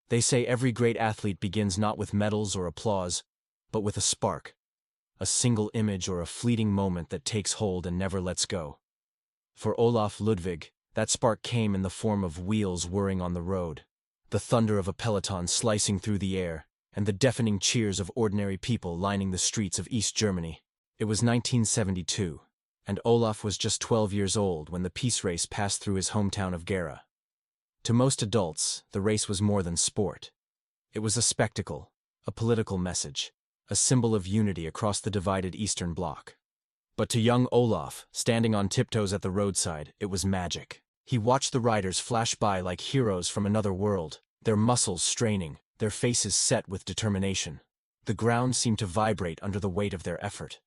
They say every great athlete begins not with medals or applause, but with a spark, a single image or a fleeting moment that takes hold and never lets go. For Olaf Ludwig, that spark came in the form of wheels whirring on the road, the thunder of a peloton slicing through the air, and the deafening cheers of ordinary people lining the streets of East Germany. It was 1972, and Olaf was just 12 years old when the peace race passed through his hometown of Gera. To most adults, the race was more than sport. It was a spectacle, a political message, a symbol of unity across the divided Eastern Bloc. But to young Olaf, standing on tiptoes at the roadside, it was magic. He watched the riders flash by like heroes from another world, their muscles straining, their faces set with determination. The ground seemed to vibrate under the weight of their effort.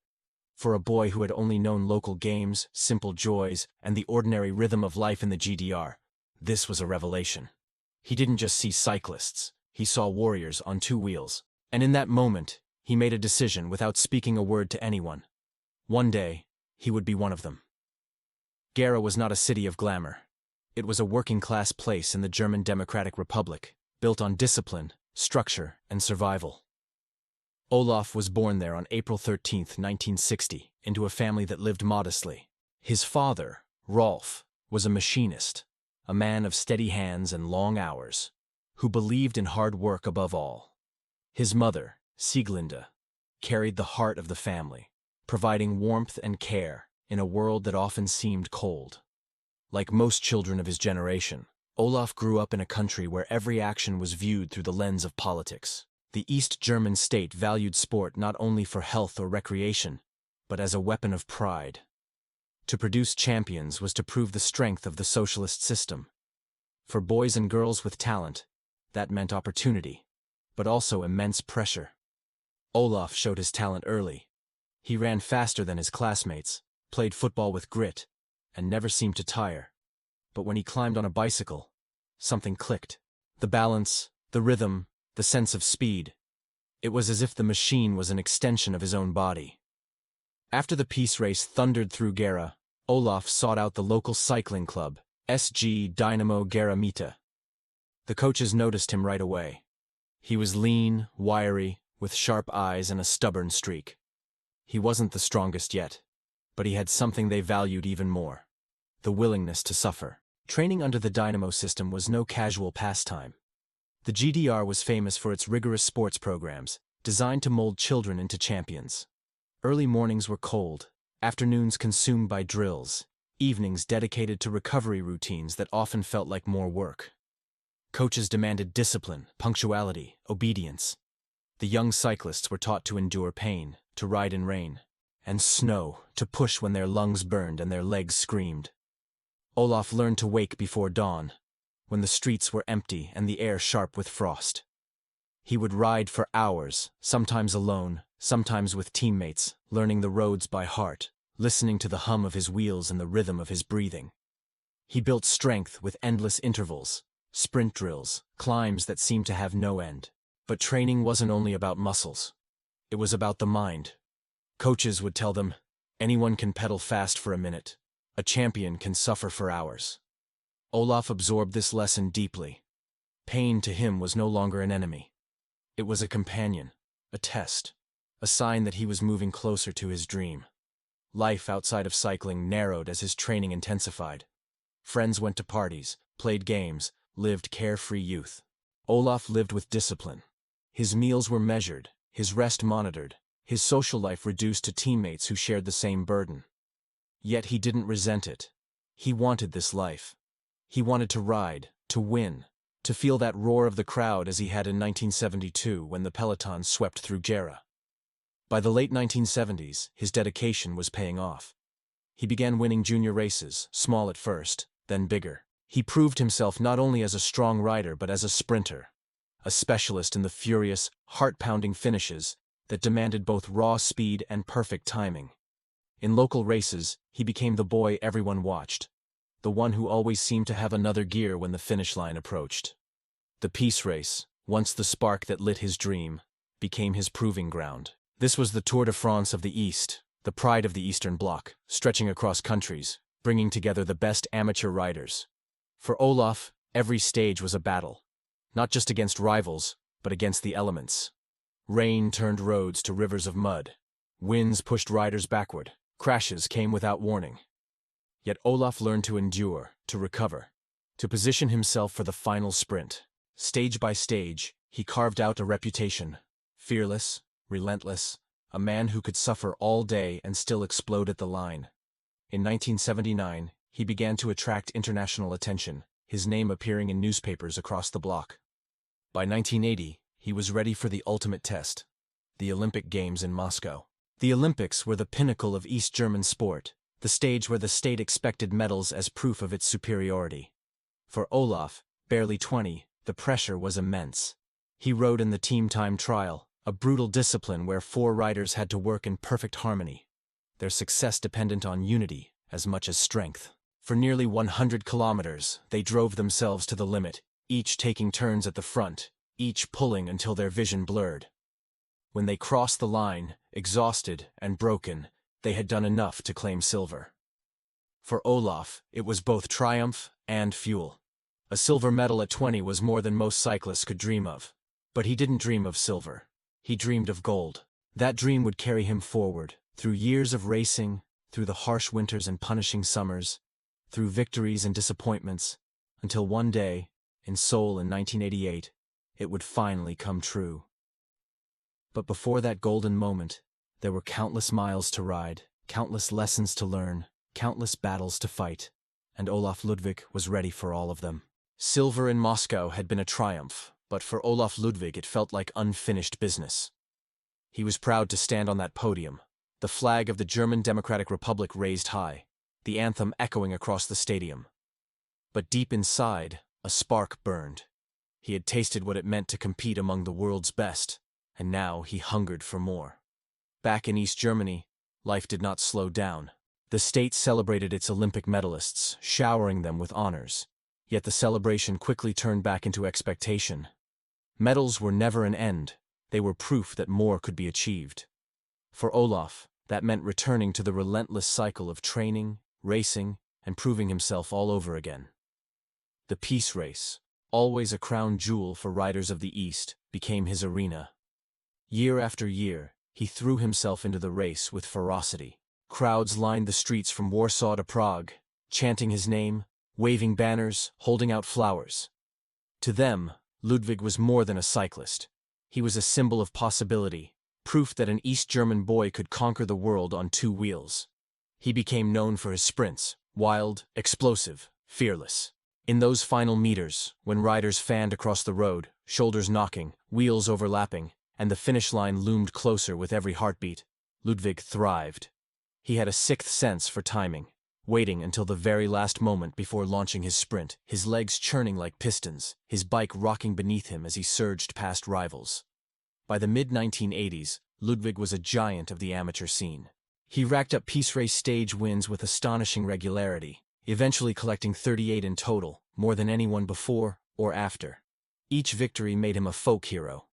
For a boy who had only known local games, simple joys, and the ordinary rhythm of life in the GDR, this was a revelation. He didn't just see cyclists, he saw warriors on two wheels. And in that moment, he made a decision without speaking a word to anyone. One day, he would be one of them. Gera was not a city of glamour. It was a working-class place in the German Democratic Republic, built on discipline, structure, and survival. Olaf was born there on April 13, 1960, into a family that lived modestly. His father, Rolf, was a machinist, a man of steady hands and long hours, who believed in hard work above all. His mother, Sieglinde, carried the heart of the family, providing warmth and care in a world that often seemed cold. Like most children of his generation, Olaf grew up in a country where every action was viewed through the lens of politics. The East German state valued sport not only for health or recreation, but as a weapon of pride. To produce champions was to prove the strength of the socialist system. For boys and girls with talent, that meant opportunity, but also immense pressure. Olaf showed his talent early. He ran faster than his classmates, played football with grit, and never seemed to tire. But when he climbed on a bicycle, something clicked. The balance, the rhythm, the sense of speed. It was as if the machine was an extension of his own body. After the peace race thundered through Gera, Olaf sought out the local cycling club, SG Dynamo Gera Mitte. The coaches noticed him right away. He was lean, wiry, with sharp eyes and a stubborn streak. He wasn't the strongest yet, but he had something they valued even more: the willingness to suffer. Training under the Dynamo system was no casual pastime. The GDR was famous for its rigorous sports programs, designed to mold children into champions. Early mornings were cold, afternoons consumed by drills, evenings dedicated to recovery routines that often felt like more work. Coaches demanded discipline, punctuality, obedience. The young cyclists were taught to endure pain, to ride in rain and snow, to push when their lungs burned and their legs screamed. Olaf learned to wake before dawn, when the streets were empty and the air sharp with frost. He would ride for hours, sometimes alone, sometimes with teammates, learning the roads by heart, listening to the hum of his wheels and the rhythm of his breathing. He built strength with endless intervals, sprint drills, climbs that seemed to have no end. But training wasn't only about muscles. It was about the mind. Coaches would tell them, anyone can pedal fast for a minute. A champion can suffer for hours. Olaf absorbed this lesson deeply. Pain to him was no longer an enemy. It was a companion, a test, a sign that he was moving closer to his dream. Life outside of cycling narrowed as his training intensified. Friends went to parties, played games, lived carefree youth. Olaf lived with discipline. His meals were measured, his rest monitored, his social life reduced to teammates who shared the same burden. Yet he didn't resent it. He wanted this life. He wanted to ride, to win, to feel that roar of the crowd as he had in 1972 when the peloton swept through Gera. By the late 1970s, his dedication was paying off. He began winning junior races, small at first, then bigger. He proved himself not only as a strong rider but as a sprinter, a specialist in the furious, heart-pounding finishes that demanded both raw speed and perfect timing. In local races, he became the boy everyone watched, the one who always seemed to have another gear when the finish line approached. The peace race, once the spark that lit his dream, became his proving ground. This was the Tour de France of the East, the pride of the Eastern Bloc, stretching across countries, bringing together the best amateur riders. For Olaf, every stage was a battle. not just against rivals, but against the elements. Rain turned roads to rivers of mud. Winds pushed riders backward. Crashes came without warning. Yet Olaf learned to endure, to recover, to position himself for the final sprint. Stage by stage, he carved out a reputation. Fearless, relentless, a man who could suffer all day and still explode at the line. In 1979, he began to attract international attention, his name appearing in newspapers across the bloc. By 1980, he was ready for the ultimate test, the Olympic Games in Moscow. The Olympics were the pinnacle of East German sport, the stage where the state expected medals as proof of its superiority. For Olaf, barely 20, the pressure was immense. He rode in the team time trial, a brutal discipline where 4 riders had to work in perfect harmony. Their success depended on unity as much as strength. For nearly 100 kilometers, they drove themselves to the limit, each taking turns at the front, each pulling until their vision blurred. When they crossed the line, exhausted and broken, they had done enough to claim silver. For Olaf, it was both triumph and fuel. A silver medal at 20 was more than most cyclists could dream of. But he didn't dream of silver. He dreamed of gold. That dream would carry him forward, through years of racing, through the harsh winters and punishing summers, through victories and disappointments, until one day, in Seoul in 1988, it would finally come true. But before that golden moment, there were countless miles to ride, countless lessons to learn, countless battles to fight, and Olaf Ludwig was ready for all of them. Silver in Moscow had been a triumph, but for Olaf Ludwig it felt like unfinished business. He was proud to stand on that podium, the flag of the German Democratic Republic raised high, the anthem echoing across the stadium. But deep inside, a spark burned. He had tasted what it meant to compete among the world's best, and now he hungered for more. Back in East Germany, life did not slow down. The state celebrated its Olympic medalists, showering them with honors. Yet the celebration quickly turned back into expectation. Medals were never an end. They were proof that more could be achieved. For Olaf, that meant returning to the relentless cycle of training, racing, and proving himself all over again. The peace race, always a crown jewel for riders of the East, became his arena. Year after year, he threw himself into the race with ferocity. Crowds lined the streets from Warsaw to Prague, chanting his name, waving banners, holding out flowers. To them, Ludwig was more than a cyclist. He was a symbol of possibility, proof that an East German boy could conquer the world on 2 wheels. He became known for his sprints, wild, explosive, fearless. In those final meters, when riders fanned across the road, shoulders knocking, wheels overlapping, and the finish line loomed closer with every heartbeat, Ludwig thrived. He had a 6th sense for timing, waiting until the very last moment before launching his sprint, his legs churning like pistons, his bike rocking beneath him as he surged past rivals. By the mid-1980s, Ludwig was a giant of the amateur scene. He racked up peace race stage wins with astonishing regularity, eventually collecting 38 in total, more than anyone before or after. Each victory made him a folk hero.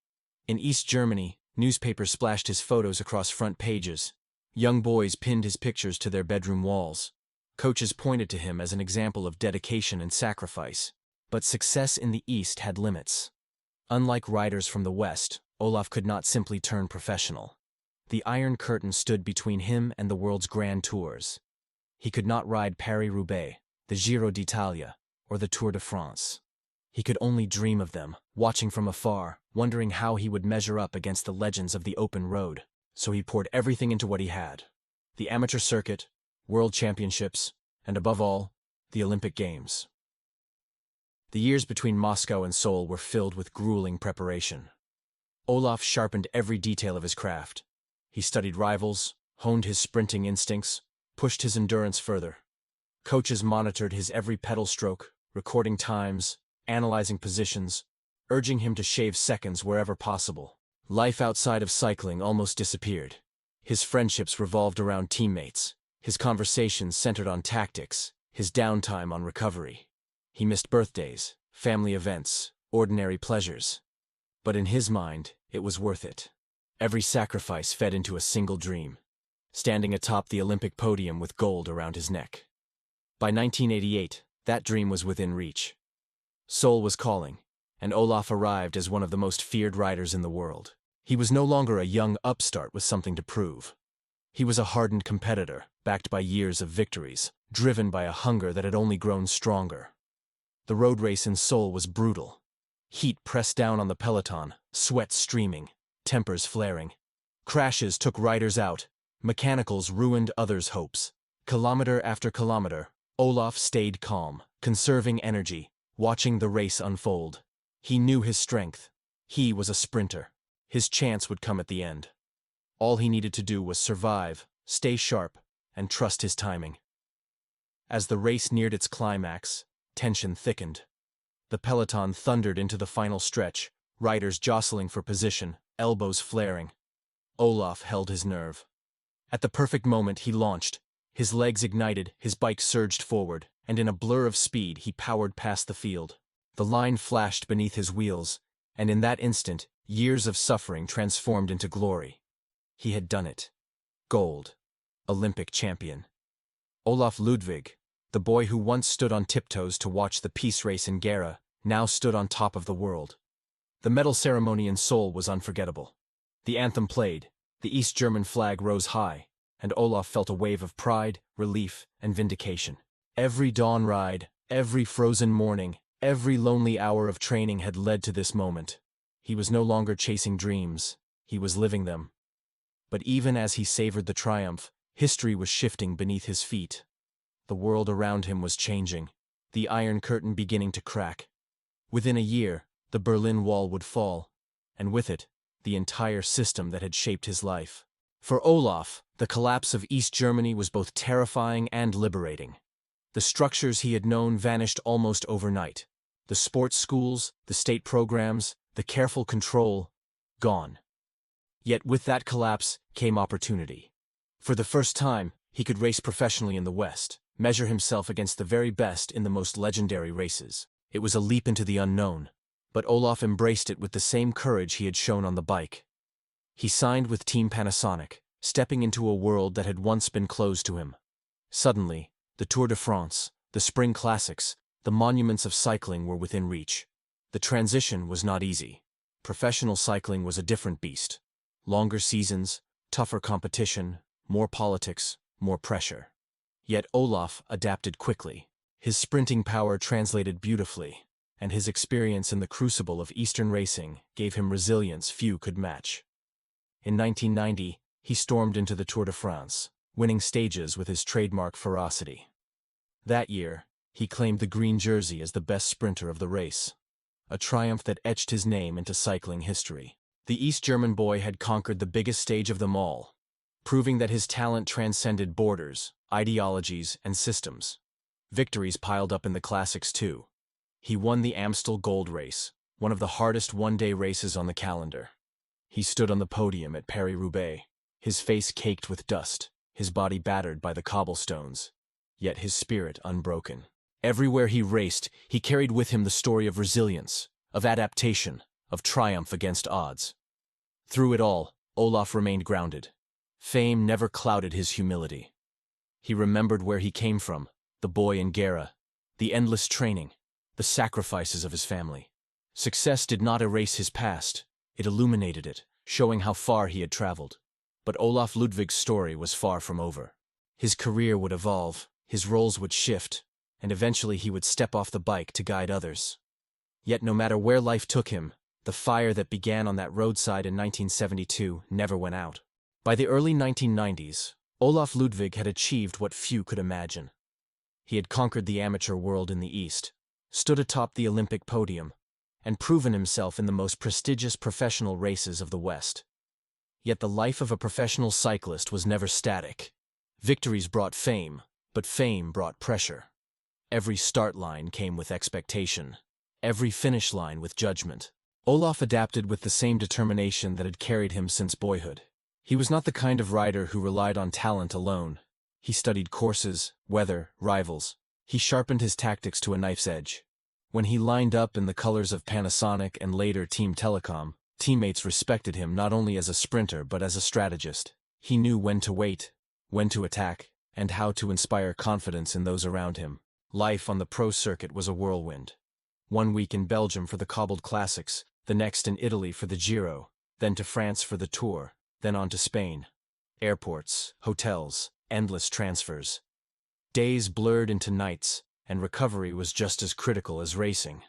In East Germany, newspapers splashed his photos across front pages. Young boys pinned his pictures to their bedroom walls. Coaches pointed to him as an example of dedication and sacrifice. But success in the East had limits. Unlike riders from the West, Olaf could not simply turn professional. The Iron Curtain stood between him and the world's grand tours. He could not ride Paris-Roubaix, the Giro d'Italia, or the Tour de France. He could only dream of them, watching from afar, wondering how he would measure up against the legends of the open road. So he poured everything into what he had: the amateur circuit, world championships, and above all, the Olympic Games. The years between Moscow and Seoul were filled with grueling preparation. Olaf sharpened every detail of his craft. He studied rivals, honed his sprinting instincts, pushed his endurance further. Coaches monitored his every pedal stroke, recording times, analyzing positions, urging him to shave seconds wherever possible. Life outside of cycling almost disappeared. His friendships revolved around teammates. His conversations centered on tactics, his downtime on recovery. He missed birthdays, family events, ordinary pleasures. But in his mind, it was worth it. Every sacrifice fed into a single dream: standing atop the Olympic podium with gold around his neck. By 1988, that dream was within reach. Seoul was calling, and Olaf arrived as one of the most feared riders in the world. He was no longer a young upstart with something to prove. He was a hardened competitor, backed by years of victories, driven by a hunger that had only grown stronger. The road race in Seoul was brutal. Heat pressed down on the peloton, sweat streaming, tempers flaring. Crashes took riders out, mechanicals ruined others' hopes. Kilometer after kilometer, Olaf stayed calm, conserving energy, watching the race unfold. He knew his strength. He was a sprinter. His chance would come at the end. All he needed to do was survive, stay sharp, and trust his timing. As the race neared its climax, tension thickened. The peloton thundered into the final stretch, riders jostling for position, elbows flaring. Olaf held his nerve. At the perfect moment he launched. His legs ignited, his bike surged forward, and in a blur of speed he powered past the field. The line flashed beneath his wheels, and in that instant, years of suffering transformed into glory. He had done it. Gold. Olympic champion. Olaf Ludwig, the boy who once stood on tiptoes to watch the peace race in Gera, now stood on top of the world. The medal ceremony in Seoul was unforgettable. The anthem played, the East German flag rose high, and Olaf felt a wave of pride, relief, and vindication. Every dawn ride, every frozen morning, every lonely hour of training had led to this moment. He was no longer chasing dreams, he was living them. But even as he savored the triumph, history was shifting beneath his feet. The world around him was changing, the Iron Curtain beginning to crack. Within a year, the Berlin Wall would fall, and with it, the entire system that had shaped his life. For Olaf, the collapse of East Germany was both terrifying and liberating. The structures he had known vanished almost overnight. The sports schools, the state programs, the careful control, gone. Yet with that collapse came opportunity. For the first time, he could race professionally in the West, measure himself against the very best in the most legendary races. It was a leap into the unknown, but Olaf embraced it with the same courage he had shown on the bike. He signed with Team Panasonic, stepping into a world that had once been closed to him. Suddenly, the Tour de France, the Spring Classics, the monuments of cycling were within reach. The transition was not easy. Professional cycling was a different beast. Longer seasons, tougher competition, more politics, more pressure. Yet Olaf adapted quickly. His sprinting power translated beautifully, and his experience in the crucible of Eastern racing gave him resilience few could match. In 1990, he stormed into the Tour de France, winning stages with his trademark ferocity. That year, he claimed the green jersey as the best sprinter of the race, a triumph that etched his name into cycling history. The East German boy had conquered the biggest stage of them all, proving that his talent transcended borders, ideologies, and systems. Victories piled up in the classics too. He won the Amstel Gold Race, one of the hardest one-day races on the calendar. He stood on the podium at Paris-Roubaix, his face caked with dust, his body battered by the cobblestones, yet his spirit unbroken. Everywhere he raced, he carried with him the story of resilience, of adaptation, of triumph against odds. Through it all, Olaf remained grounded. Fame never clouded his humility. He remembered where he came from, the boy in Gera, the endless training, the sacrifices of his family. Success did not erase his past, it illuminated it, showing how far he had traveled. But Olaf Ludwig's story was far from over. His career would evolve, his roles would shift, and eventually he would step off the bike to guide others. Yet no matter where life took him, the fire that began on that roadside in 1972 never went out. By the early 1990s, Olaf Ludwig had achieved what few could imagine. He had conquered the amateur world in the East, stood atop the Olympic podium, and proven himself in the most prestigious professional races of the West. Yet the life of a professional cyclist was never static. Victories brought fame, but fame brought pressure. Every start line came with expectation, every finish line with judgment. Olaf adapted with the same determination that had carried him since boyhood. He was not the kind of rider who relied on talent alone. He studied courses, weather, rivals. He sharpened his tactics to a knife's edge. When he lined up in the colors of Panasonic and later Team Telecom, teammates respected him not only as a sprinter but as a strategist. He knew when to wait, when to attack, and how to inspire confidence in those around him. Life on the pro circuit was a whirlwind. 1 week in Belgium for the cobbled classics, the next in Italy for the Giro, then to France for the Tour, then on to Spain. Airports, hotels, endless transfers. Days blurred into nights, and recovery was just as critical as racing.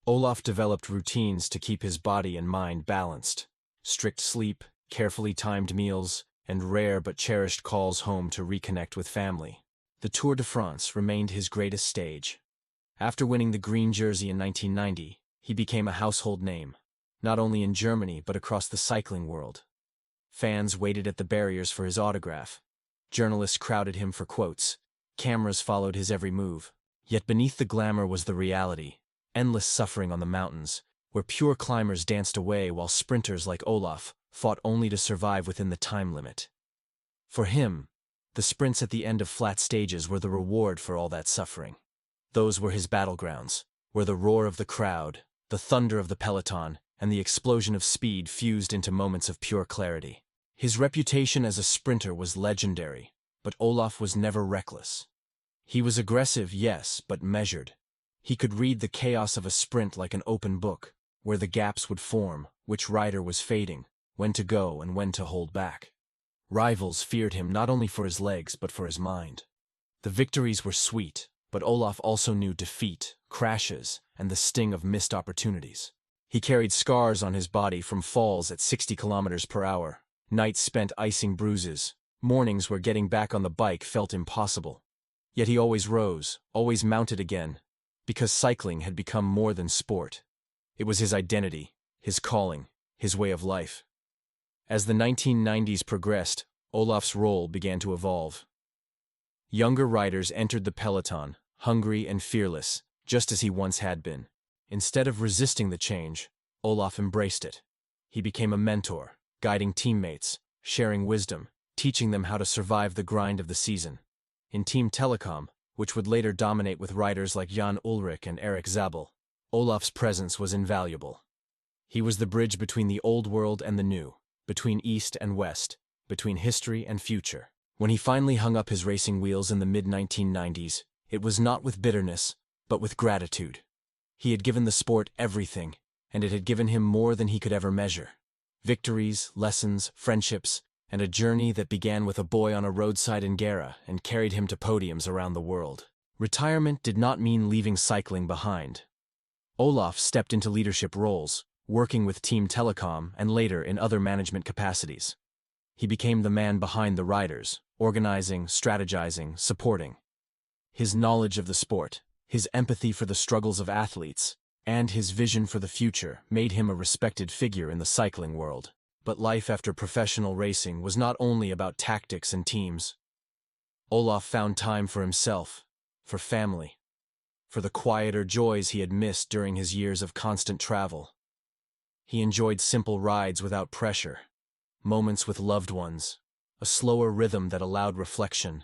Olaf developed routines to keep his body and mind balanced. Strict sleep, carefully timed meals, and rare but cherished calls home to reconnect with family. The Tour de France remained his greatest stage. After winning the green jersey in 1990, he became a household name, not only in Germany but across the cycling world. Fans waited at the barriers for his autograph. Journalists crowded him for quotes. Cameras followed his every move. Yet beneath the glamour was the reality: endless suffering on the mountains, where pure climbers danced away while sprinters like Olaf fought only to survive within the time limit. For him, the sprints at the end of flat stages were the reward for all that suffering. Those were his battlegrounds, where the roar of the crowd, the thunder of the peloton, and the explosion of speed fused into moments of pure clarity. His reputation as a sprinter was legendary, but Olaf was never reckless. He was aggressive, yes, but measured. He could read the chaos of a sprint like an open book, where the gaps would form, which rider was fading, when to go and when to hold back. Rivals feared him not only for his legs but for his mind. The victories were sweet, but Olaf also knew defeat, crashes, and the sting of missed opportunities. He carried scars on his body from falls at 60 kilometers per hour, nights spent icing bruises, mornings where getting back on the bike felt impossible. Yet he always rose, always mounted again, because cycling had become more than sport. It was his identity, his calling, his way of life. As the 1990s progressed, Olaf's role began to evolve. Younger riders entered the peloton, hungry and fearless, just as he once had been. Instead of resisting the change, Olaf embraced it. He became a mentor, guiding teammates, sharing wisdom, teaching them how to survive the grind of the season. In Team Telecom, which would later dominate with riders like Jan Ullrich and Erik Zabel, Olaf's presence was invaluable. He was the bridge between the old world and the new, between East and West, between history and future. When he finally hung up his racing wheels in the mid-1990s, it was not with bitterness, but with gratitude. He had given the sport everything, and it had given him more than he could ever measure. Victories, lessons, friendships, and a journey that began with a boy on a roadside in Gera and carried him to podiums around the world. Retirement did not mean leaving cycling behind. Olaf stepped into leadership roles, working with Team Telecom and later in other management capacities. He became the man behind the riders, organizing, strategizing, supporting. His knowledge of the sport, his empathy for the struggles of athletes, and his vision for the future made him a respected figure in the cycling world. But life after professional racing was not only about tactics and teams. Olaf found time for himself, for family, for the quieter joys he had missed during his years of constant travel. He enjoyed simple rides without pressure, moments with loved ones, a slower rhythm that allowed reflection.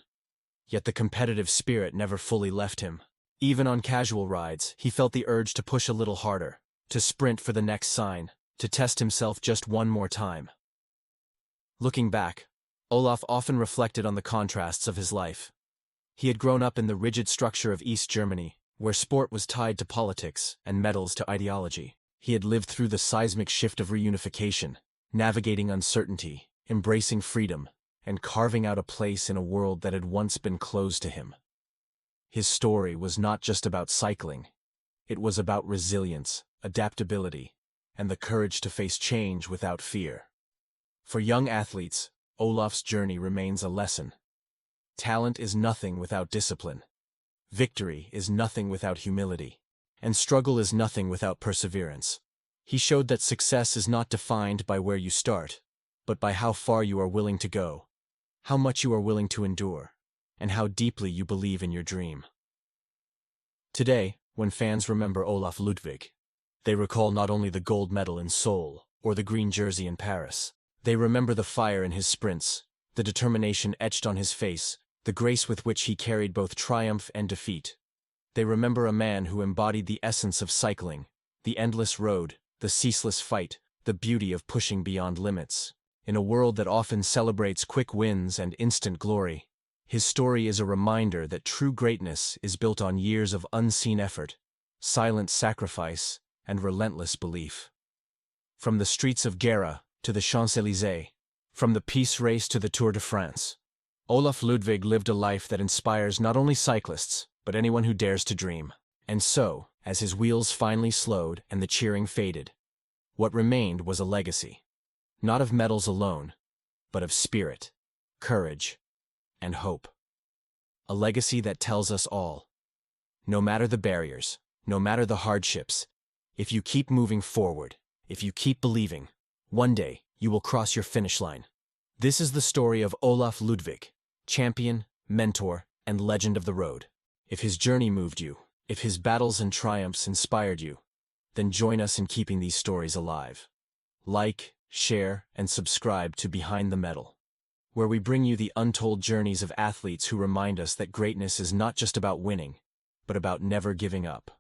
Yet the competitive spirit never fully left him. Even on casual rides, he felt the urge to push a little harder, to sprint for the next sign, to test himself just one more time. Looking back, Olaf often reflected on the contrasts of his life. He had grown up in the rigid structure of East Germany, where sport was tied to politics and medals to ideology. He had lived through the seismic shift of reunification, navigating uncertainty, embracing freedom, and carving out a place in a world that had once been closed to him. His story was not just about cycling. It was about resilience, adaptability, and the courage to face change without fear. For young athletes, Olaf's journey remains a lesson. Talent is nothing without discipline. Victory is nothing without humility. And struggle is nothing without perseverance. He showed that success is not defined by where you start, but by how far you are willing to go, how much you are willing to endure, and how deeply you believe in your dream. Today, when fans remember Olaf Ludwig, they recall not only the gold medal in Seoul or the green jersey in Paris. They remember the fire in his sprints, the determination etched on his face, the grace with which he carried both triumph and defeat. They remember a man who embodied the essence of cycling, the endless road, the ceaseless fight, the beauty of pushing beyond limits. In a world that often celebrates quick wins and instant glory, his story is a reminder that true greatness is built on years of unseen effort, silent sacrifice, and relentless belief. From the streets of Gera to the Champs-Élysées, from the peace race to the Tour de France, Olaf Ludwig lived a life that inspires not only cyclists, but anyone who dares to dream. And so, as his wheels finally slowed and the cheering faded, what remained was a legacy. Not of medals alone, but of spirit, courage, and hope. A legacy that tells us all, no matter the barriers, no matter the hardships, if you keep moving forward, if you keep believing, one day you will cross your finish line. This is the story of Olaf Ludwig, champion, mentor, and legend of the road. If his journey moved you, if his battles and triumphs inspired you, then join us in keeping these stories alive. Like, share, and subscribe to Behind the Medal, where we bring you the untold journeys of athletes who remind us that greatness is not just about winning, but about never giving up.